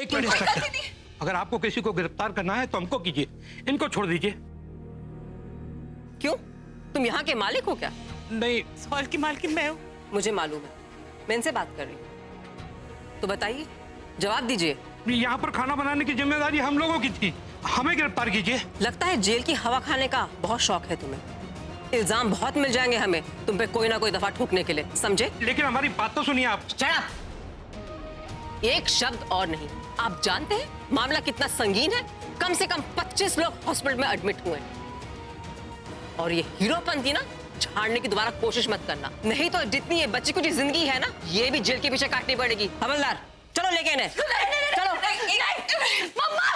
एक minute inspector, अगर आपको किसी को गिरफ्तार करना है तो हमको कीजिए, इनको छोड़ दीजिए। क्यों? तुम यहाँ के मालिक हो क्या? नहीं, इस हॉल की मालकिन मैं हूँ। मुझे मालूम है, मैं इनसे बात कर रही हूँ। तो बताइए, जवाब दीजिए। यहाँ पर खाना बनाने की जिम्मेदारी हम लोगों की थी, हमें गिरफ्तार कीजिए। लगता है जेल की हवा खाने का बहुत शौक है तुम्हें। इल्जाम बहुत मिल जाएंगे हमें तुम पे कोई ना कोई दफा ठोकने के लिए, समझे? लेकिन हमारी बात तो सुनिए आप। Shut up! एक शब्द और नहीं। आप जानते हैं मामला कितना संगीन है? कम से कम 25 लोग हॉस्पिटल में एडमिट हुए हैं। और ये हीरोपंती ना झाड़ने की दोबारा कोशिश मत करना, नहीं तो जितनी ये बच्ची कुछ जिंदगी है ना, ये भी जेल के पीछे काटनी पड़ेगी। हवलदार, चलो लेके इन्हें। चलो। मम्मा!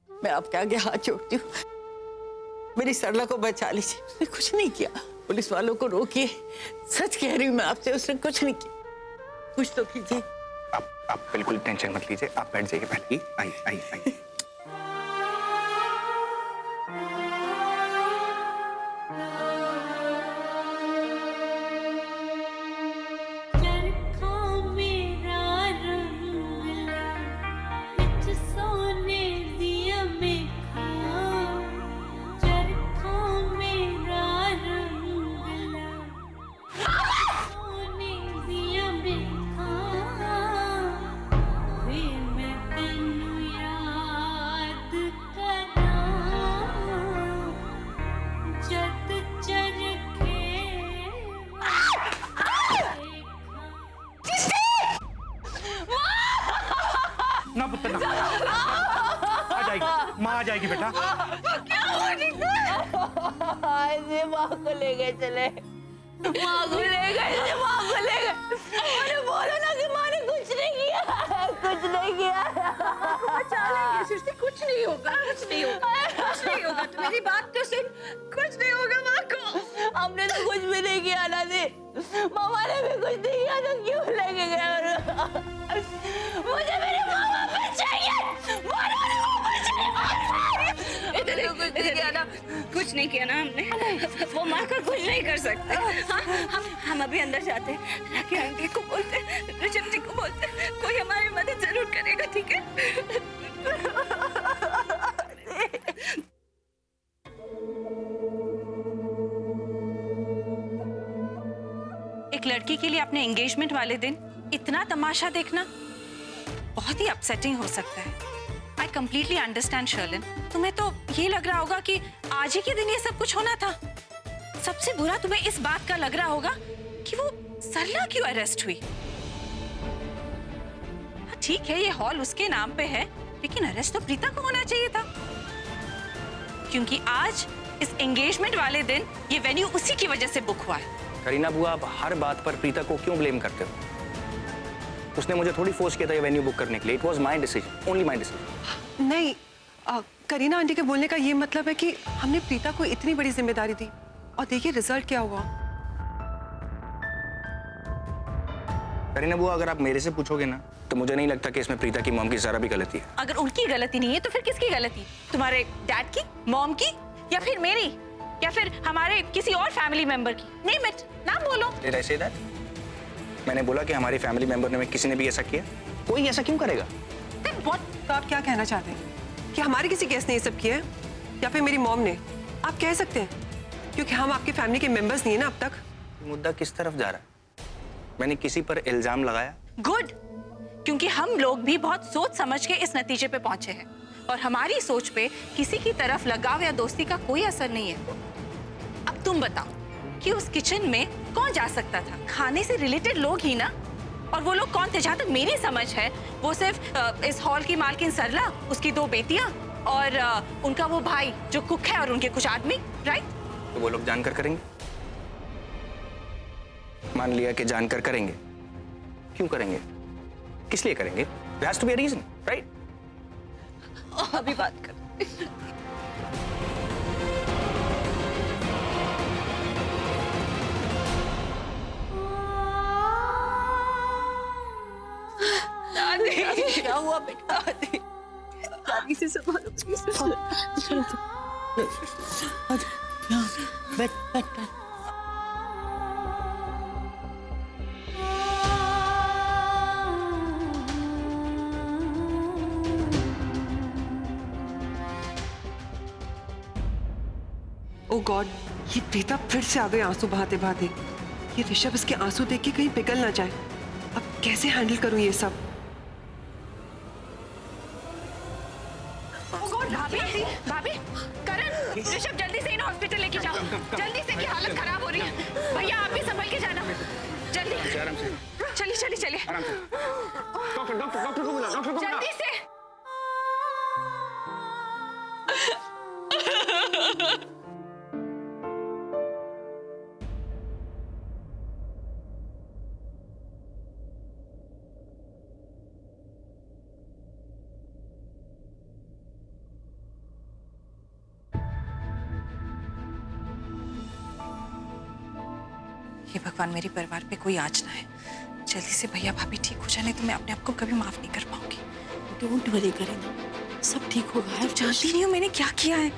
मैं आपके आगे हाथ जोड़ती हूँ, मेरी सरला को बचा लीजिए। उसने कुछ नहीं किया। पुलिस वालों को रोकिए, सच कह रही हूँ मैं आपसे, उसने कुछ नहीं किया। कुछ तो कीजिए। आप बिल्कुल टेंशन मत लीजिए, आप बैठ जाइए पहले। आइए। ना पुत्र ना, आ जाएगी माँ, आ जाएगी बेटा। माँ को ले गए, चले माँ को ले गए, माँ को ले गए। अरे बोलो ना कि माँ ने कुछ नहीं किया, कुछ नहीं किया। बचा लेंगे सृष्टि, कुछ नहीं होगा, कुछ नहीं होगा। तू मेरी बात तो सुन, कुछ नहीं होगा माँ को। हमने तो कुछ भी नहीं किया ना दी, मामा ने भी कुछ नहीं किया, तो क्यों लेके गए? मुझे मेरे मामा पर चाहिए, कुछ नहीं किया ना हमने। वो माँ का कुछ नहीं कर सकते। हम अभी अंदर जाते हैं, राकी आंटी को बोलते, ऋषभ जी को बोलते, कोई हमारी मदद जरूर करेगा, ठीक है? एक लड़की के लिए अपने एंगेजमेंट वाले दिन इतना तमाशा देखना बहुत ही अपसेटिंग हो सकता है। आई कंप्लीटली अंडरस्टैंड शर्लिन, तुम्हें तो ये लग रहा होगा कि आज ही के दिन ये सब कुछ होना था। सबसे बुरा तुम्हें इस बात का लग रहा होगा कि वो सरला क्यों अरेस्ट हुई। हाँ, ठीक है, ये हॉल उसके नाम पे है, लेकिन अरेस्ट तो प्रीता को होना चाहिए था, क्योंकि आज इस एंगेजमेंट वाले दिन ये वेन्यू उसी की वजह से बुक हुआ है। करीना बुआ, आप हर बात पर प्रीता को क्यों ब्लेम करते हो? उसने मुझे थोड़ी फोर्स किया था ये वेन्यू बुक करने के लिए। It was my decision, only my decision. नहीं, करीना आंटी के बोलने का ये मतलब है कि हमने प्रीता को इतनी बड़ी जिम्मेदारी दी और देखिए रिजल्ट क्या हुआ। करीना बुआ, अगर आप मेरे से पूछोगे ना तो मुझे नहीं लगता कि इसमें प्रीता की मॉम की जरा भी गलती है। अगर उनकी गलती नहीं है तो फिर किसकी गलती? तुम्हारे डैड की, मॉम की, या फिर मेरी, या फिर हमारे किसी और फैमिली मेंबर की? नेम इट, नाम बोलो। Did I say that? मैंने बोला कि हमारी फैमिली मेंबर में किसी ने भी ऐसा किया? कोई ऐसा क्यों करेगा? Then what? तो आप क्या कहना चाहते हैं कि हमारे किसी केस ने ये सब किया है या फिर मेरी मॉम ने? आप कह सकते हैं, क्योंकि हम आपकी फैमिली के मेंबर्स नहीं है ना अब तक। मुद्दा किस तरफ जा रहा है? मैंने किसी पर इल्जाम लगाया? गुड, क्योंकि हम लोग भी बहुत सोच समझ के इस नतीजे पे पहुंचे हैं और हमारी सोच पे किसी की तरफ लगाव या दोस्ती का कोई असर नहीं है। अब तुम बताओ कि उस किचन में कौन जा सकता था? खाने से रिलेटेड लोग ही ना। और वो लोग कौन थे? जहां तक मेरी समझ है वो सिर्फ इस हॉल की मालकिन सरला, उसकी 2 बेटियां और उनका वो भाई जो कुक है और उनके कुछ आदमी, राइट? तो वो लोग जानकर करेंगे? मान लिया कि जानकर करेंगे, क्यों करेंगे? किस लिए करेंगे? There has to be a reason, right? अभी बात कर। क्या हुआ बेटा? दादी से संभालो प्लीज। बैठ बैठ बैठ। ओ गॉड, ये प्रीता फिर से आ गए आंसू बहाते बहाते। ये ऋषभ इसके आंसू देख के कहीं पिघल ना जाए। अब कैसे हैंडल करूं ये सब? ओ गॉड, भाभी भाभी, करण, ऋषभ जल्दी से इन्हें हॉस्पिटल लेके जाओ, जल्दी से, की हालत खराब हो रही है। भैया आप भी संभल के जाना, जल्दी। आराम से। चलिए चलिए चलिए, आराम से। डॉक्टर को बुला, डॉक्टर को बुला। जल्दी से। हे भगवान, मेरे परिवार पे कोई आँच ना है। जल्दी से भैया भाभी ठीक हो जाए, नहीं तो मैं अपने आप को कभी माफ नहीं कर पाऊंगी। डोंट वरी करीना, सब ठीक होगा। मैं जानती नहीं हूँ मैंने क्या किया है।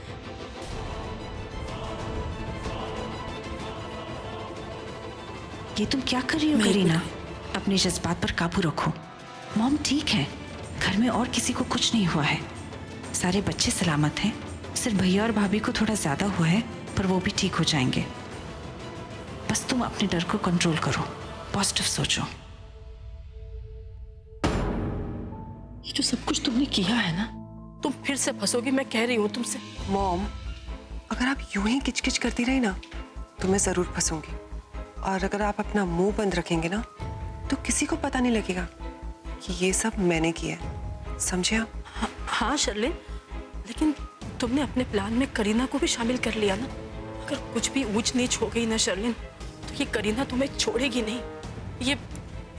ये तुम क्या कर रही हो करीना? अपने जज्बात पर काबू रखो। मॉम ठीक है, घर में और किसी को कुछ नहीं हुआ है, सारे बच्चे सलामत हैं। सिर्फ भैया और भाभी को थोड़ा ज्यादा हुआ है, पर वो भी ठीक हो जाएंगे। बस तुम अपने डर को कंट्रोल करो, पॉजिटिव सोचो। ये जो सब कुछ तुमने किया है ना, तुम फिर से फंसोगी, मैं कह रही हूँ तुमसे। मॉम, अगर आप यूं ही किचकिच करती रही ना तो मैं जरूर फंसूंगी। और अगर आप अपना मुंह बंद रखेंगे ना तो किसी को पता नहीं लगेगा कि ये सब मैंने किया है, समझे आप? हाँ शर्लिन, लेकिन तुमने अपने प्लान में करीना को भी शामिल कर लिया ना। अगर कुछ भी ऊंच नीच हो गई ना शर्लिन, तो ये करीना तुम्हें छोड़ेगी नहीं। ये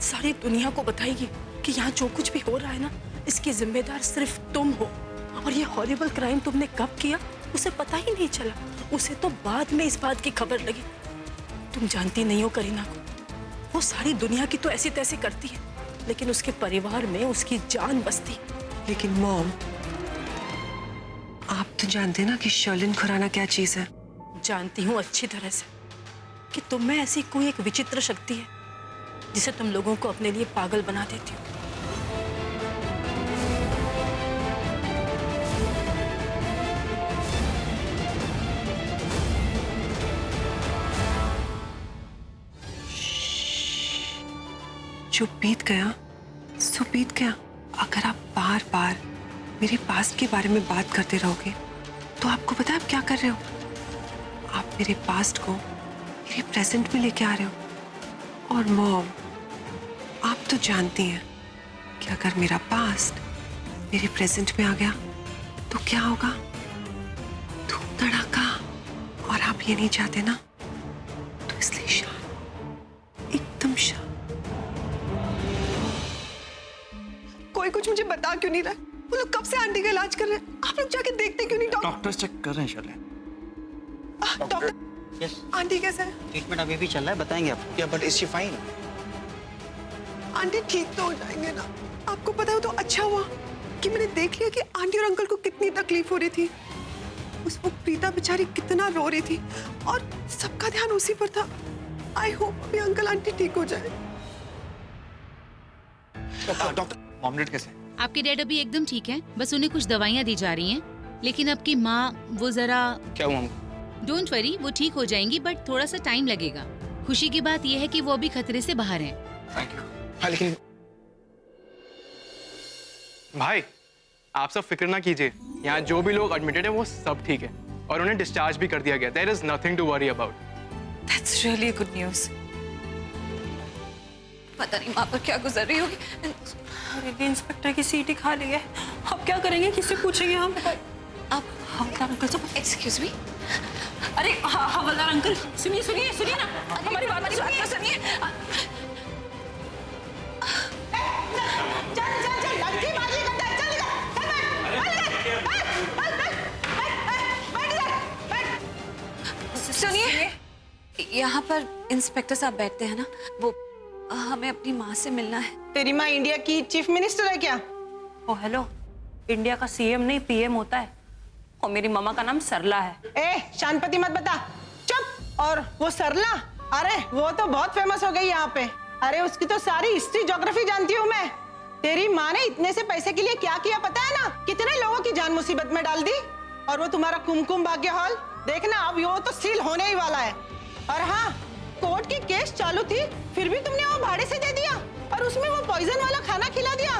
सारी दुनिया को बताएगी कि यहाँ जो कुछ भी हो रहा है ना, इसकी जिम्मेदार सिर्फ तुम हो। और ये हॉरिबल क्राइम तुमने कब किया उसे पता ही नहीं चला। उसे तो बाद में इस बात की खबर लगी। तुम जानती नहीं हो करीना को, वो सारी दुनिया की तो ऐसी तैसी करती है, लेकिन उसके परिवार में उसकी जान बसती। लेकिन मॉम, आप तो जानते ना कि शर्लिन खुराना क्या चीज है। जानती हूँ अच्छी तरह से कि तुम में ऐसी कोई एक विचित्र शक्ति है जिसे तुम लोगों को अपने लिए पागल बना देती हो। जो बीत गया सो बीत गया। अगर आप बार बार मेरे पास्ट के बारे में बात करते रहोगे तो आपको पता है आप क्या कर रहे हो? आप मेरे पास्ट को मेरे प्रेजेंट में लेके आ रहे हो। और मॉम, आप तो जानती हैं कि अगर मेरा पास्ट मेरे प्रेजेंट में आ गया तो क्या होगा? धूम धड़ाका। और आप ये नहीं चाहते ना, तो इसलिए शांत, एकदम शांत। कोई कुछ मुझे बता क्यों नहीं रहा? वो लोग कब से आंटी का इलाज कर रहे हैं, आप लोग जाके देखते क्यों नहीं? डॉक्टर्स चेक कर रहे हैं शर्लिन। डॉक्टर, यस, आंटी कैसे है? ट्रीटमेंट अभी भी चल रहा है, बताएंगे आपको। या but is she fine? Aunty ठीक तो हो जाएंगे ना? आपको पता है तो अच्छा हुआ कि मैंने देख लिया कि आंटी और अंकल को कितनी तकलीफ हो रही थी। उस वक्त प्रीता बेचारी कितना रो रही थी और सबका ध्यान उसी पर था। आई होप अभी अंकल आंटी ठीक हो जाए। डॉक्टर, मॉम डैड कैसे? आपके डैड अभी एकदम ठीक है, बस उन्हें कुछ दवाइयाँ दी जा रही हैं। लेकिन आपकी माँ वो जरा, क्या हुआ? डोंट वरी, वो ठीक हो जाएंगी, बट थोड़ा सा टाइम लगेगा। खुशी की बात यह है कि वो अभी खतरे से बाहर हैं। Thank you. हाँ लेकिन भाई, आप सब फिक्र ना कीजिए, यहाँ जो भी लोग एडमिटेड हैं वो सब ठीक है और उन्हें डिस्चार्ज भी कर दिया गया। There is nothing to worry about. That's really good news. पता नहीं माँ पर क्या गुजर रही होगी। अरे इंस्पेक्टर की सीट ही खाली है, अब क्या करेंगे? किससे पूछेंगे हम? अब हवलदार अंकल से, एक्सक्यूज मी। अरे हवलदार अंकल, सुनिए सुनिए सुनिए ना, हमारी बात तो सुनिए। जहाँ पर इंस्पेक्टर साहब बैठते हैं ना, वो हमें अपनी माँ से मिलना है। तेरी माँ इंडिया की चीफ मिनिस्टर है क्या? ओ हेलो, इंडिया का सीएम नहीं पीएम होता है, और मेरी मामा का नाम सरला है। ए शांतपति मत बता, चुप। और वो सरला, अरे वो तो बहुत फेमस हो गई यहाँ पे। अरे उसकी तो सारी हिस्ट्री ज्योग्राफी जानती हूँ मैं। तेरी माँ ने इतने से पैसे के लिए क्या किया पता है ना? कितने लोगों की जान मुसीबत में डाल दी। और वो तुम्हारा कुमकुम भाग्य हॉल देखना, अब वो तो सील होने ही वाला है। और हाँ, कोर्ट की केस चालू थी, फिर भी तुमने वो भाड़े से दे दिया और उसमें वो पॉइजन वाला खाना खिला दिया।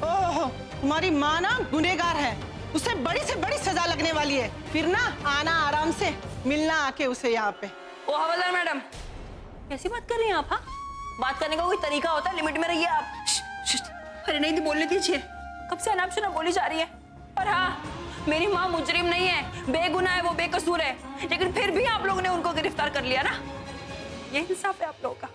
ओह, तुम्हारी माँ ना गुनहगार है, उसे बड़ी से बड़ी सजा लगने वाली है। फिर ना आना आराम से, मिलना आके उसे यहाँ पे। ओ हवलदार मैडम, कैसी बात कर रही हैं आप? हाँ, बात करने का कोई तरीका होता है, लिमिट में रहिए आप। अरे नहीं, बोलने दीजिए, कब से अनाप शनाप बोली जा रही है। और हाँ, मेरी माँ मुजरिम नहीं है, बेगुनाह है, वो बेकसूर है, लेकिन फिर भी आप लोगों ने उनको गिरफ्तार कर लिया ना, ये इंसाफ है आप लोगों का।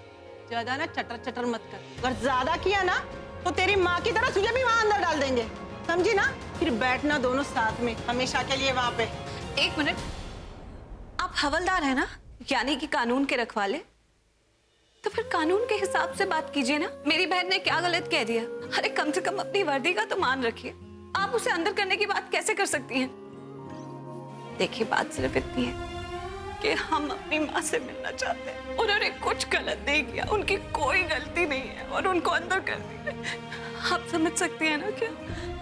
ज्यादा ना चटर चटर मत कर, अगर ज्यादा किया ना तो तेरी माँ की तरह तुझे भी वहाँ अंदर डाल देंगे, समझी ना? फिर बैठना दोनों साथ में हमेशा के लिए वहाँ पे। एक मिनट, आप हवलदार है ना, यानी कि कानून के रखवाले, तो फिर कानून के हिसाब से बात कीजिए ना। मेरी बहन ने क्या गलत कह दिया? अरे कम से कम अपनी वर्दी का तो मान रखिए। आप उसे अंदर करने की बात कैसे कर सकती हैं? देखिए, बात सिर्फ इतनी है कि हम अपनी माँ से मिलना चाहते हैं। उन्होंने कुछ गलत नहीं किया, उनकी कोई गलती नहीं है, और उनको अंदर कर दिया। आप समझ सकती हैं ना क्या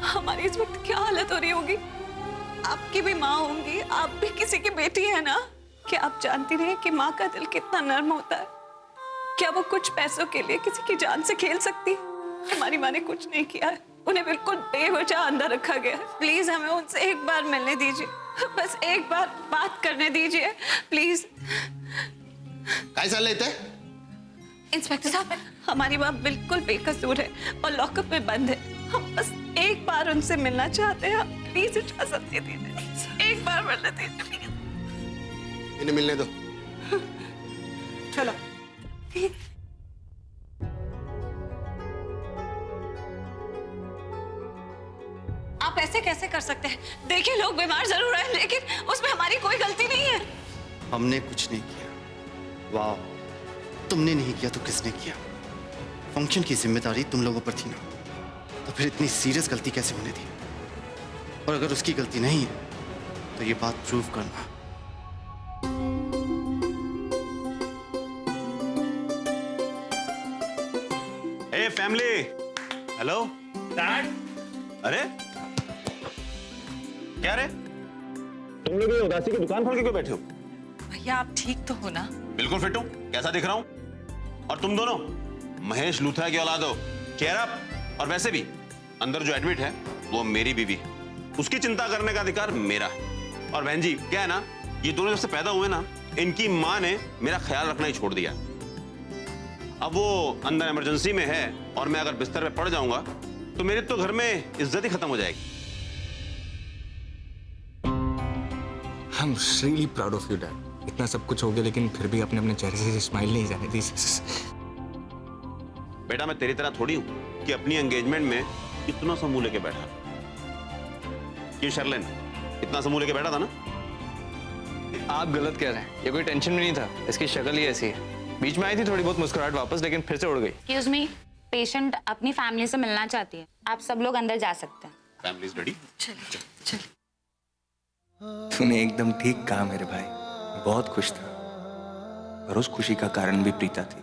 हमारी इस वक्त क्या हालत हो रही होगी? आपकी भी माँ होंगी, आप भी किसी की बेटी है ना। क्या आप जानती नहीं कि माँ का दिल कितना नर्म होता है? क्या वो कुछ पैसों के लिए किसी की जान से खेल सकती? हमारी माँ ने कुछ नहीं किया है, उन्हें बिल्कुल बेवजह अंदर रखा गया है। प्लीज हमें उनसे एक बार मिलने दीजिए, बस एक बार बात करने दीजिए, प्लीज। कैसा लेते? इंस्पेक्टर साहब, हमारी माँ बिल्कुल बेकसूर है और लॉकअप में बंद है। हम बस एक बार उनसे मिलना चाहते हैं, प्लीज इजाजत दे दीजिए, एक बार मिलने दीजिए। इन्हें मिलने दो। चलो। आप ऐसे कैसे कर सकते हैं? देखिए, लोग बीमार जरूर हैं, लेकिन उसमें हमारी कोई गलती नहीं है। हमने कुछ नहीं किया। वाह, तुमने नहीं किया तो किसने किया? फंक्शन की जिम्मेदारी तुम लोगों पर थी ना, तो फिर इतनी सीरियस गलती कैसे होने दी? और अगर उसकी गलती नहीं है तो ये बात प्रूव करना। ए फैमिली, हेलो डैड, अरे क्या रे, तुम लोग ये उदासी की दुकान खोल के क्यों बैठे हो? भैया आप ठीक तो हो ना? बिल्कुल फिट हूं, कैसा दिख रहा हूं? और तुम दोनों महेश लूथरा की औलाद हो, चेयर अप। और वैसे भी अंदर जो एडमिट है वो मेरी बीवी है, उसकी चिंता करने का अधिकार मेरा है। और बहन जी क्या है ना, ये दोनों जब से पैदा हुए ना, इनकी माँ ने मेरा ख्याल रखना ही छोड़ दिया। अब वो अंदर इमरजेंसी में है और मैं अगर बिस्तर पे पड़ जाऊंगा तो मेरी तो घर में इज्जत ही खत्म हो जाएगी। I'm really proud of you, Dad. इतना सब कुछ हो गया लेकिन फिर भी आपने अपने चेहरे से स्माइल नहीं जाने दी। बेटा मैं तेरी तरह थोड़ी हूं कि अपनी एंगेजमेंट में इतना समूह लेके बैठा। क्यों शर्लिन, इतना समूह लेके बैठा था ना? आप गलत कह रहे हैं, ये कोई टेंशन में नहीं था, इसकी शक्ल ही ऐसी है। बीच में आई थी थोड़ी बहुत मुस्कुराहट वापस, लेकिन फिर से उड़ गई। एक्सक्यूज मी, पेशेंट अपनी फैमिली से मिलना चाहती है, आप सब लोग अंदर जा सकते हैं। Family is ready. तूने एकदम ठीक कहा मेरे भाई, बहुत खुश था, और उस खुशी का कारण भी प्रीता थी।